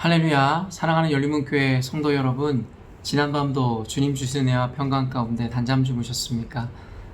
할렐루야, 사랑하는 열린문교회 성도 여러분, 지난밤도 주님 주신 은혜와 평강 가운데 단잠 주무셨습니까?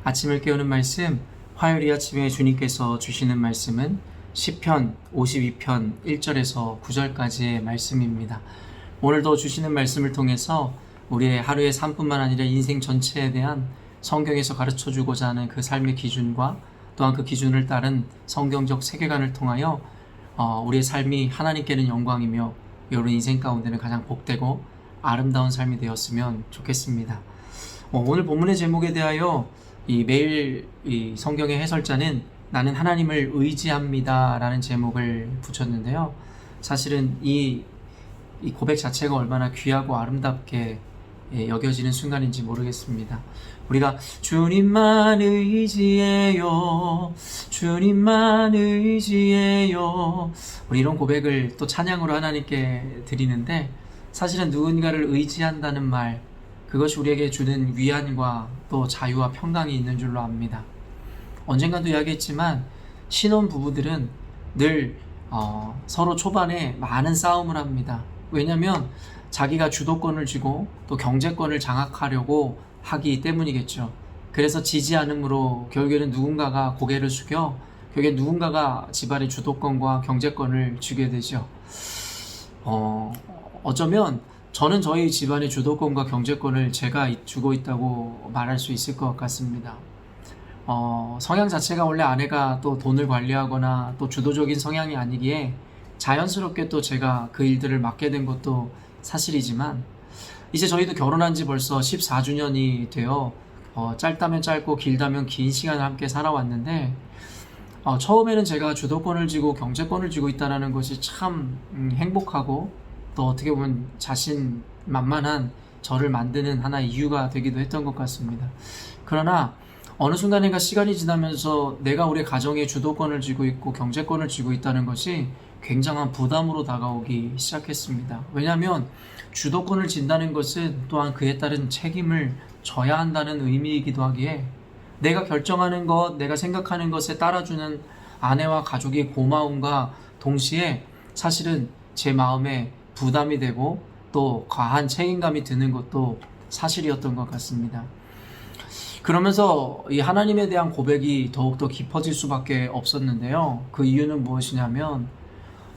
아침을 깨우는 말씀, 화요일 이 아침에 주님께서 주시는 말씀은 시편 52편 1절에서 9절까지의 말씀입니다. 오늘도 주시는 말씀을 통해서 우리의 하루의 삶뿐만 아니라 인생 전체에 대한 성경에서 가르쳐주고자 하는 그 삶의 기준과 또한 그 기준을 따른 성경적 세계관을 통하여 우리의 삶이 하나님께는 영광이며 여러분 인생 가운데는 가장 복되고 아름다운 삶이 되었으면 좋겠습니다. 오늘 본문의 제목에 대하여 매일 성경의 해설자는 나는 하나님을 의지합니다 라는 제목을 붙였는데요. 사실은 이 고백 자체가 얼마나 귀하고 아름답게 여겨지는 순간인지 모르겠습니다. 우리가 주님만 의지해요, 주님만 의지해요, 우리 이런 고백을 또 찬양으로 하나님께 드리는데, 사실은 누군가를 의지한다는 말, 그것이 우리에게 주는 위안과 또 자유와 평강이 있는 줄로 압니다. 언젠가도 이야기했지만 신혼 부부들은 늘 서로 초반에 많은 싸움을 합니다. 왜냐하면 자기가 주도권을 쥐고 또 경제권을 장악하려고 하기 때문이겠죠. 그래서 지지 않음으로 결국에는 누군가가 고개를 숙여 결국에 누군가가 집안의 주도권과 경제권을 쥐게 되죠. 어쩌면 저는 저희 집안의 주도권과 경제권을 제가 주고 있다고 말할 수 있을 것 같습니다. 성향 자체가 원래 아내가 또 돈을 관리하거나 또 주도적인 성향이 아니기에 자연스럽게 또 제가 그 일들을 맡게 된 것도 사실이지만, 이제 저희도 결혼한 지 벌써 14주년이 되어 짧다면 짧고 길다면 긴 시간을 함께 살아왔는데, 처음에는 제가 주도권을 쥐고 경제권을 쥐고 있다는 것이 참 행복하고 또 어떻게 보면 자신만만한 저를 만드는 하나의 이유가 되기도 했던 것 같습니다. 그러나 어느 순간인가 시간이 지나면서 내가 우리 가정의 주도권을 쥐고 있고 경제권을 쥐고 있다는 것이 굉장한 부담으로 다가오기 시작했습니다. 왜냐하면 주도권을 진다는 것은 또한 그에 따른 책임을 져야 한다는 의미이기도 하기에, 내가 결정하는 것, 내가 생각하는 것에 따라주는 아내와 가족의 고마움과 동시에 사실은 제 마음에 부담이 되고 또 과한 책임감이 드는 것도 사실이었던 것 같습니다. 그러면서 이 하나님에 대한 고백이 더욱더 깊어질 수밖에 없었는데요. 그 이유는 무엇이냐면,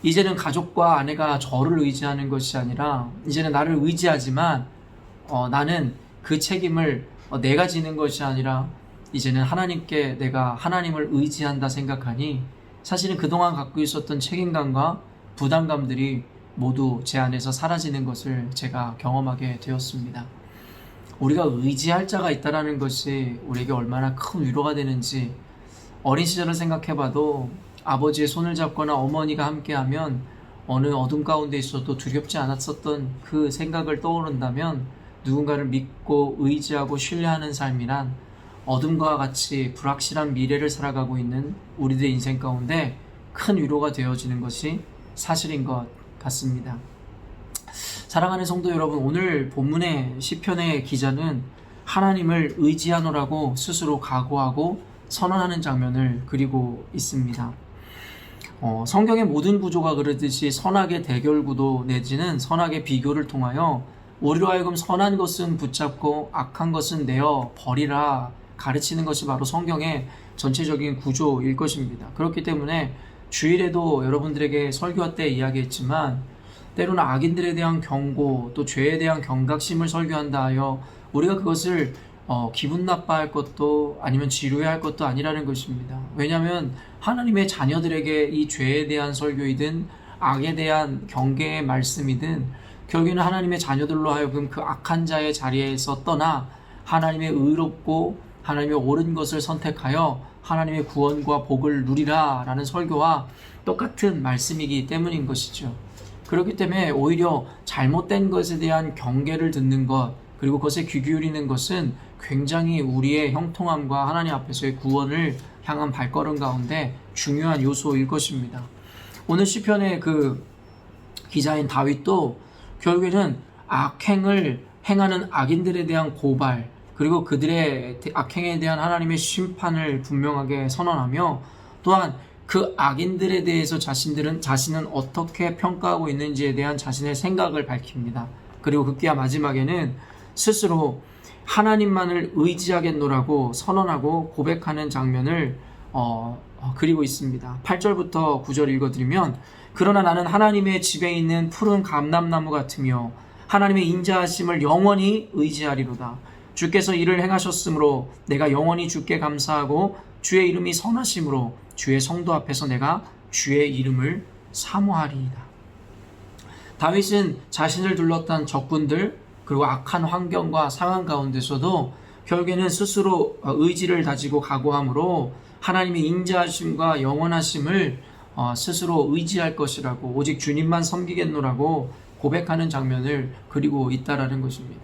이제는 가족과 아내가 저를 의지하는 것이 아니라 이제는 나를 의지하지만 나는 그 책임을 내가 지는 것이 아니라 이제는 하나님께 내가 하나님을 의지한다 생각하니, 사실은 그동안 갖고 있었던 책임감과 부담감들이 모두 제 안에서 사라지는 것을 제가 경험하게 되었습니다. 우리가 의지할 자가 있다는 것이 우리에게 얼마나 큰 위로가 되는지, 어린 시절을 생각해봐도 아버지의 손을 잡거나 어머니가 함께하면 어느 어둠 가운데 있어도 두렵지 않았었던 그 생각을 떠오른다면, 누군가를 믿고 의지하고 신뢰하는 삶이란 어둠과 같이 불확실한 미래를 살아가고 있는 우리들의 인생 가운데 큰 위로가 되어지는 것이 사실인 것 같습니다. 사랑하는 성도 여러분, 오늘 본문의 시편의 기자는 하나님을 의지하노라고 스스로 각오하고 선언하는 장면을 그리고 있습니다. 성경의 모든 구조가 그러듯이 선악의 대결 구도 내지는 선악의 비교를 통하여 우리로 하여금 선한 것은 붙잡고 악한 것은 내어 버리라 가르치는 것이 바로 성경의 전체적인 구조일 것입니다. 그렇기 때문에 주일에도 여러분들에게 설교할 때 이야기했지만, 때로는 악인들에 대한 경고 또 죄에 대한 경각심을 설교한다 하여 우리가 그것을 기분 나빠할 것도 아니면 지루해할 것도 아니라는 것입니다. 왜냐하면 하나님의 자녀들에게 이 죄에 대한 설교이든 악에 대한 경계의 말씀이든 결국에는 하나님의 자녀들로 하여금 그 악한 자의 자리에서 떠나 하나님의 의롭고 하나님의 옳은 것을 선택하여 하나님의 구원과 복을 누리라 라는 설교와 똑같은 말씀이기 때문인 것이죠. 그렇기 때문에 오히려 잘못된 것에 대한 경계를 듣는 것, 그리고 그것에 귀 기울이는 것은 굉장히 우리의 형통함과 하나님 앞에서의 구원을 향한 발걸음 가운데 중요한 요소일 것입니다. 오늘 시편의 그 기자인 다윗도 결국에는 악행을 행하는 악인들에 대한 고발, 그리고 그들의 악행에 대한 하나님의 심판을 분명하게 선언하며, 또한 그 악인들에 대해서 자신은 어떻게 평가하고 있는지에 대한 자신의 생각을 밝힙니다. 그리고 급기야 마지막에는 스스로 하나님만을 의지하겠노라고 선언하고 고백하는 장면을 그리고 있습니다. 8절부터 9절 읽어드리면, 그러나 나는 하나님의 집에 있는 푸른 감람나무 같으며 하나님의 인자하심을 영원히 의지하리로다. 주께서 이를 행하셨으므로 내가 영원히 주께 감사하고 주의 이름이 선하심으로 주의 성도 앞에서 내가 주의 이름을 사모하리이다. 다윗은 자신을 둘렀던 적군들 그리고 악한 환경과 상황 가운데서도 결국에는 스스로 의지를 다지고 각오함으로 하나님의 인자하심과 영원하심을 스스로 의지할 것이라고, 오직 주님만 섬기겠노라고 고백하는 장면을 그리고 있다라는 것입니다.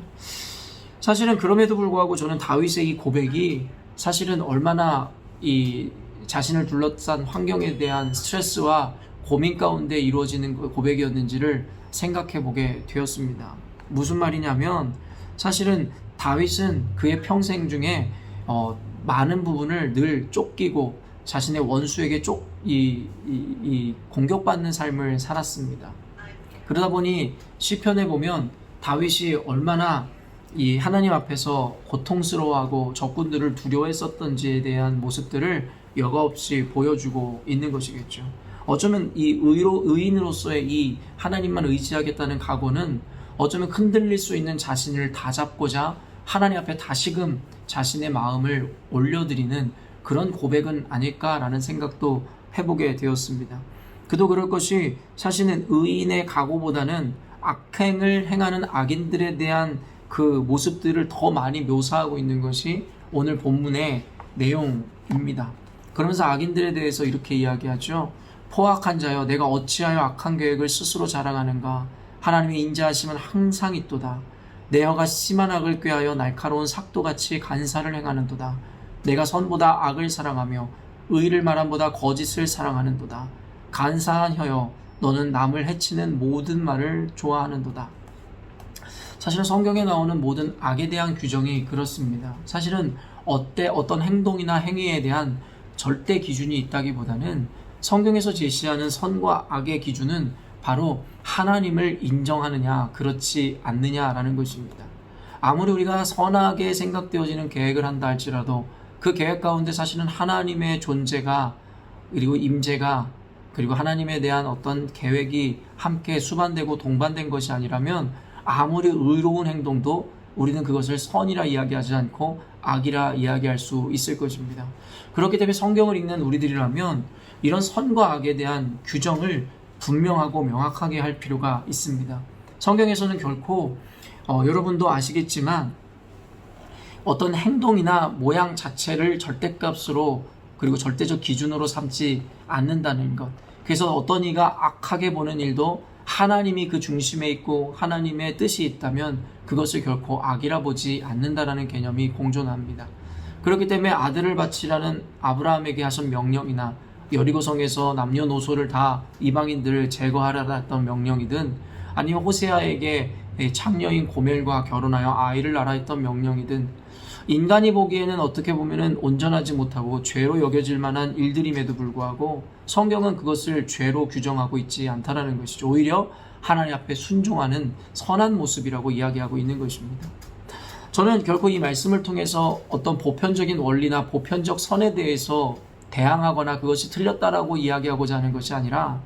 사실은 그럼에도 불구하고 저는 다윗의 이 고백이 사실은 얼마나 이 자신을 둘러싼 환경에 대한 스트레스와 고민 가운데 이루어지는 고백이었는지를 생각해 보게 되었습니다. 무슨 말이냐면, 사실은 다윗은 그의 평생 중에 많은 부분을 늘 쫓기고 자신의 원수에게 공격받는 삶을 살았습니다. 그러다 보니 시편에 보면 다윗이 얼마나 이 하나님 앞에서 고통스러워하고 적군들을 두려워했었던지에 대한 모습들을 여과없이 보여주고 있는 것이겠죠. 어쩌면 이 의인으로서의 이 하나님만 의지하겠다는 각오는 어쩌면 흔들릴 수 있는 자신을 다잡고자 하나님 앞에 다시금 자신의 마음을 올려드리는 그런 고백은 아닐까라는 생각도 해보게 되었습니다. 그도 그럴 것이, 사실은 의인의 각오보다는 악행을 행하는 악인들에 대한 그 모습들을 더 많이 묘사하고 있는 것이 오늘 본문의 내용입니다. 그러면서 악인들에 대해서 이렇게 이야기하죠. 포악한 자여, 내가 어찌하여 악한 계획을 스스로 자랑하는가? 하나님의 인자하심은 항상 있도다. 내 혀가 심한 악을 꾀하여 날카로운 삭도같이 간사를 행하는도다. 내가 선보다 악을 사랑하며 의를 말함보다 거짓을 사랑하는도다. 간사한 혀여, 너는 남을 해치는 모든 말을 좋아하는도다. 사실은 성경에 나오는 모든 악에 대한 규정이 그렇습니다. 사실은 어떤 행동이나 행위에 대한 절대 기준이 있다기보다는 성경에서 제시하는 선과 악의 기준은 바로 하나님을 인정하느냐 그렇지 않느냐라는 것입니다. 아무리 우리가 선하게 생각되어지는 계획을 한다 할지라도 그 계획 가운데 사실은 하나님의 존재가, 그리고 임재가, 그리고 하나님에 대한 어떤 계획이 함께 수반되고 동반된 것이 아니라면 아무리 의로운 행동도 우리는 그것을 선이라 이야기하지 않고 악이라 이야기할 수 있을 것입니다. 그렇기 때문에 성경을 읽는 우리들이라면 이런 선과 악에 대한 규정을 분명하고 명확하게 할 필요가 있습니다. 성경에서는 결코 여러분도 아시겠지만 어떤 행동이나 모양 자체를 절대값으로 그리고 절대적 기준으로 삼지 않는다는 것. 그래서 어떤 이가 악하게 보는 일도 하나님이 그 중심에 있고 하나님의 뜻이 있다면 그것을 결코 악이라 보지 않는다라는 개념이 공존합니다. 그렇기 때문에 아들을 바치라는 아브라함에게 하신 명령이나 여리고성에서 남녀노소를 다 이방인들을 제거하라 했던 명령이든, 아니면 호세아에게 창녀인 고멜과 결혼하여 아이를 낳아 했던 명령이든, 인간이 보기에는 어떻게 보면은 온전하지 못하고 죄로 여겨질 만한 일들임에도 불구하고 성경은 그것을 죄로 규정하고 있지 않다라는 것이죠. 오히려 하나님 앞에 순종하는 선한 모습이라고 이야기하고 있는 것입니다. 저는 결코 이 말씀을 통해서 어떤 보편적인 원리나 보편적 선에 대해서 대항하거나 그것이 틀렸다라고 이야기하고자 하는 것이 아니라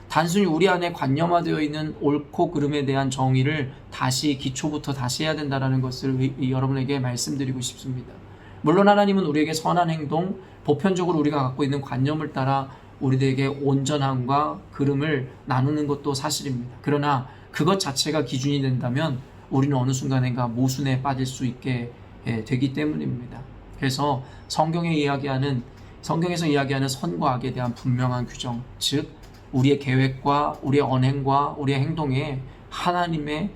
단순히 우리 안에 관념화되어 있는 옳고 그름에 대한 정의를 다시 기초부터 다시 해야 된다는 것을 여러분에게 말씀드리고 싶습니다. 물론 하나님은 우리에게 선한 행동, 보편적으로 우리가 갖고 있는 관념을 따라 우리들에게 온전함과 그름을 나누는 것도 사실입니다. 그러나 그것 자체가 기준이 된다면 우리는 어느 순간인가 모순에 빠질 수 있게 되기 때문입니다. 그래서 성경에서 이야기하는 선과 악에 대한 분명한 규정, 즉 우리의 계획과 우리의 언행과 우리의 행동에 하나님의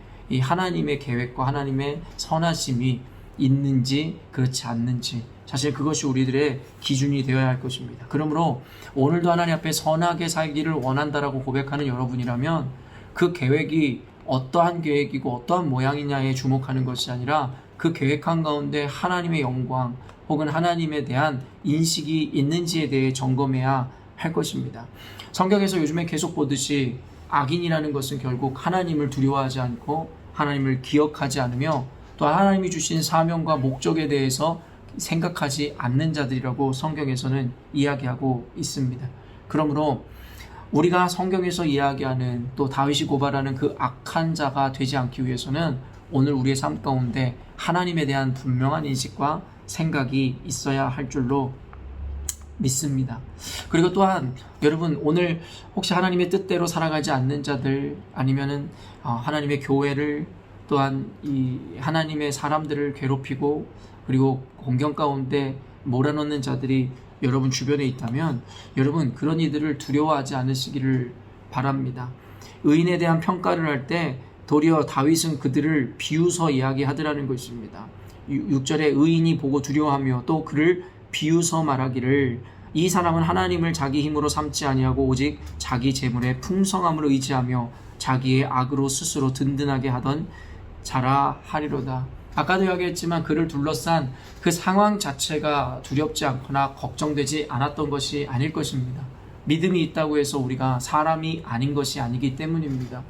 계획과 하나님의 선하심이 있는지 그렇지 않는지, 사실 그것이 우리들의 기준이 되어야 할 것입니다. 그러므로 오늘도 하나님 앞에 선하게 살기를 원한다라고 고백하는 여러분이라면 그 계획이 어떠한 계획이고 어떠한 모양이냐에 주목하는 것이 아니라 그 계획한 가운데 하나님의 영광 혹은 하나님에 대한 인식이 있는지에 대해 점검해야 할 것입니다. 성경에서 요즘에 계속 보듯이 악인이라는 것은 결국 하나님을 두려워하지 않고 하나님을 기억하지 않으며 또 하나님이 주신 사명과 목적에 대해서 생각하지 않는 자들이라고 성경에서는 이야기하고 있습니다. 그러므로 우리가 성경에서 이야기하는 또 다윗이 고발하는 그 악한 자가 되지 않기 위해서는 오늘 우리의 삶 가운데 하나님에 대한 분명한 인식과 생각이 있어야 할 줄로 믿습니다. 그리고 또한 여러분, 오늘 혹시 하나님의 뜻대로 살아가지 않는 자들, 아니면은 하나님의 교회를, 또한 이 하나님의 사람들을 괴롭히고 그리고 공경 가운데 몰아넣는 자들이 여러분 주변에 있다면 여러분, 그런 이들을 두려워하지 않으시기를 바랍니다. 의인에 대한 평가를 할 때 도리어 다윗은 그들을 비웃어 이야기하더라는 것입니다. 6절에 의인이 보고 두려워하며 또 그를 비웃어 말하기를 이 사람은 하나님을 자기 힘으로 삼지 아니하고 오직 자기 재물의 풍성함을 의지하며 자기의 악으로 스스로 든든하게 하던 자라 하리로다. 아까도 이야기했지만 그를 둘러싼 그 상황 자체가 두렵지 않거나 걱정되지 않았던 것이 아닐 것입니다. 믿음이 있다고 해서 우리가 사람이 아닌 것이 아니기 때문입니다.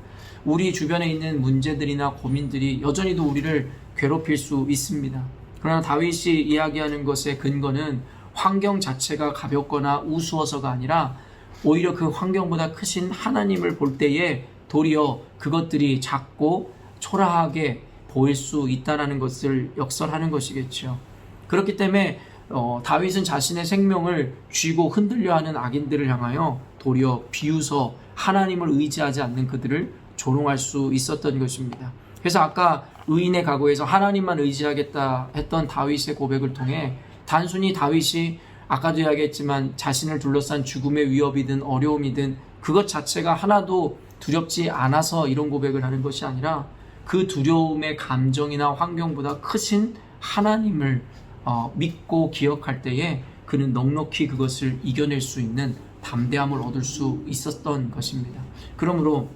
우리 주변에 있는 문제들이나 고민들이 여전히도 우리를 괴롭힐 수 있습니다. 그러나 다윗이 이야기하는 것의 근거는 환경 자체가 가볍거나 우스워서가 아니라 오히려 그 환경보다 크신 하나님을 볼 때에 도리어 그것들이 작고 초라하게 보일 수 있다는 것을 역설하는 것이겠죠. 그렇기 때문에 다윗은 자신의 생명을 쥐고 흔들려하는 악인들을 향하여 도리어 비웃어 하나님을 의지하지 않는 그들을 조롱할 수 있었던 것입니다. 그래서 아까 의인의 각오에서 하나님만 의지하겠다 했던 다윗의 고백을 통해 단순히 다윗이 아까도 이야기했지만 자신을 둘러싼 죽음의 위협이든 어려움이든 그것 자체가 하나도 두렵지 않아서 이런 고백을 하는 것이 아니라 그 두려움의 감정이나 환경보다 크신 하나님을 믿고 기억할 때에 그는 넉넉히 그것을 이겨낼 수 있는 담대함을 얻을 수 있었던 것입니다. 그러므로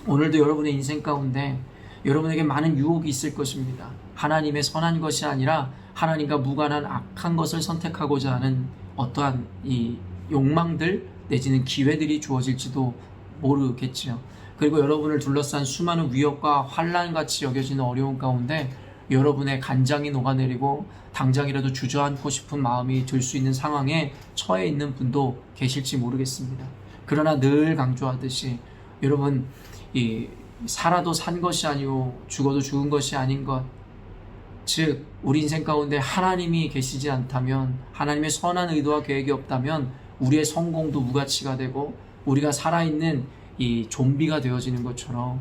오늘도 여러분의 인생 가운데 여러분에게 많은 유혹이 있을 것입니다. 하나님의 선한 것이 아니라 하나님과 무관한 악한 것을 선택하고자 하는 어떠한 이 욕망들 내지는 기회들이 주어질지도 모르겠지요. 그리고 여러분을 둘러싼 수많은 위협과 환난같이 여겨지는 어려움 가운데 여러분의 간장이 녹아내리고 당장이라도 주저앉고 싶은 마음이 들 수 있는 상황에 처해 있는 분도 계실지 모르겠습니다. 그러나 늘 강조하듯이 여러분, 살아도 산 것이 아니오 죽어도 죽은 것이 아닌 것, 즉 우리 인생 가운데 하나님이 계시지 않다면, 하나님의 선한 의도와 계획이 없다면 우리의 성공도 무가치가 되고 우리가 살아있는 이 좀비가 되어지는 것처럼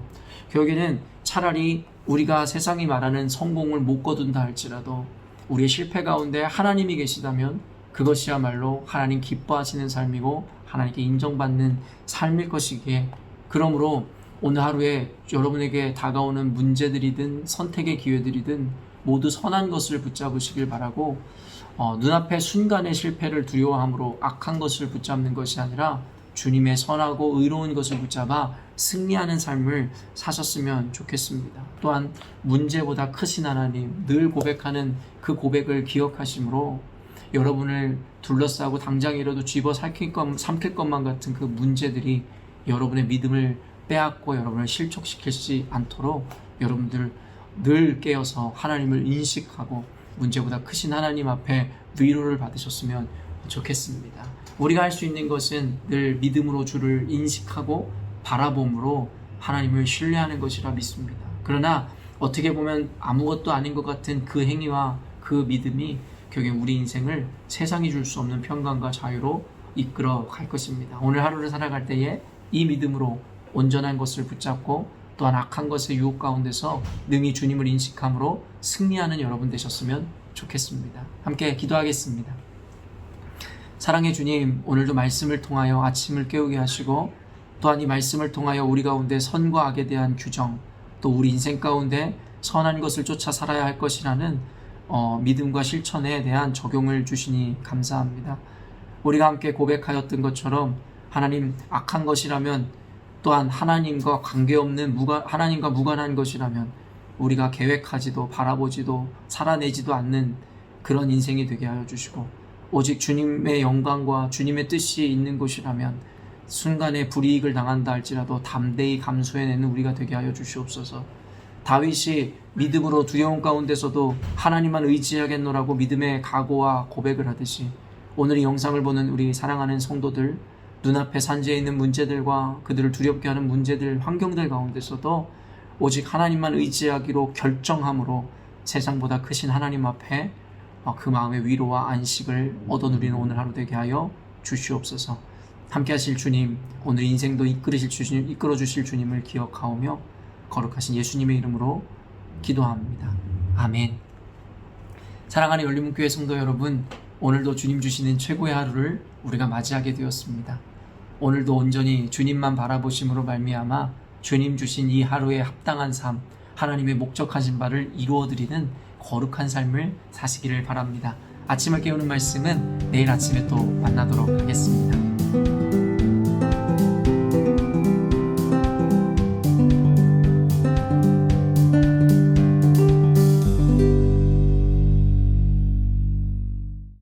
결국에는 차라리 우리가 세상이 말하는 성공을 못 거둔다 할지라도 우리의 실패 가운데 하나님이 계시다면 그것이야말로 하나님 기뻐하시는 삶이고 하나님께 인정받는 삶일 것이기에, 그러므로 오늘 하루에 여러분에게 다가오는 문제들이든 선택의 기회들이든 모두 선한 것을 붙잡으시길 바라고, 눈앞의 순간의 실패를 두려워함으로 악한 것을 붙잡는 것이 아니라 주님의 선하고 의로운 것을 붙잡아 승리하는 삶을 사셨으면 좋겠습니다. 또한 문제보다 크신 하나님, 늘 고백하는 그 고백을 기억하심으로 여러분을 둘러싸고 당장이라도 쥐어 삼킬 것만 같은 그 문제들이 여러분의 믿음을 빼앗고 여러분을 실족시키지 않도록 여러분들 늘 깨어서 하나님을 인식하고 문제보다 크신 하나님 앞에 위로를 받으셨으면 좋겠습니다. 우리가 할 수 있는 것은 늘 믿음으로 주를 인식하고 바라봄으로 하나님을 신뢰하는 것이라 믿습니다. 그러나 어떻게 보면 아무것도 아닌 것 같은 그 행위와 그 믿음이 결국 우리 인생을 세상이 줄 수 없는 평강과 자유로 이끌어 갈 것입니다. 오늘 하루를 살아갈 때에 이 믿음으로 온전한 것을 붙잡고 또한 악한 것의 유혹 가운데서 능히 주님을 인식함으로 승리하는 여러분 되셨으면 좋겠습니다. 함께 기도하겠습니다. 사랑의 주님, 오늘도 말씀을 통하여 아침을 깨우게 하시고 또한 이 말씀을 통하여 우리 가운데 선과 악에 대한 규정, 또 우리 인생 가운데 선한 것을 쫓아 살아야 할 것이라는 믿음과 실천에 대한 적용을 주시니 감사합니다. 우리가 함께 고백하였던 것처럼 하나님, 악한 것이라면 또한 하나님과 관계없는 하나님과 무관한 것이라면 우리가 계획하지도 바라보지도 살아내지도 않는 그런 인생이 되게 하여 주시고, 오직 주님의 영광과 주님의 뜻이 있는 곳이라면 순간에 불이익을 당한다 할지라도 담대히 감수해내는 우리가 되게 하여 주시옵소서. 다윗이 믿음으로 두려움 가운데서도 하나님만 의지하겠노라고 믿음의 각오와 고백을 하듯이 오늘 이 영상을 보는 우리 사랑하는 성도들, 눈앞에 산재해 있는 문제들과 그들을 두렵게 하는 문제들, 환경들 가운데서도 오직 하나님만 의지하기로 결정함으로 세상보다 크신 하나님 앞에 그 마음의 위로와 안식을 얻어 누리는 오늘 하루 되게 하여 주시옵소서. 함께 하실 주님, 오늘 인생도 이끌어 주실 주님을 기억하오며 거룩하신 예수님의 이름으로 기도합니다. 아멘. 사랑하는 열린문교회 성도 여러분, 오늘도 주님 주시는 최고의 하루를 우리가 맞이하게 되었습니다. 오늘도 온전히 주님만 바라보심으로 말미암아 주님 주신 이 하루에 합당한 삶, 하나님의 목적하신 바를 이루어드리는 거룩한 삶을 사시기를 바랍니다. 아침을 깨우는 말씀은 내일 아침에 또 만나도록 하겠습니다.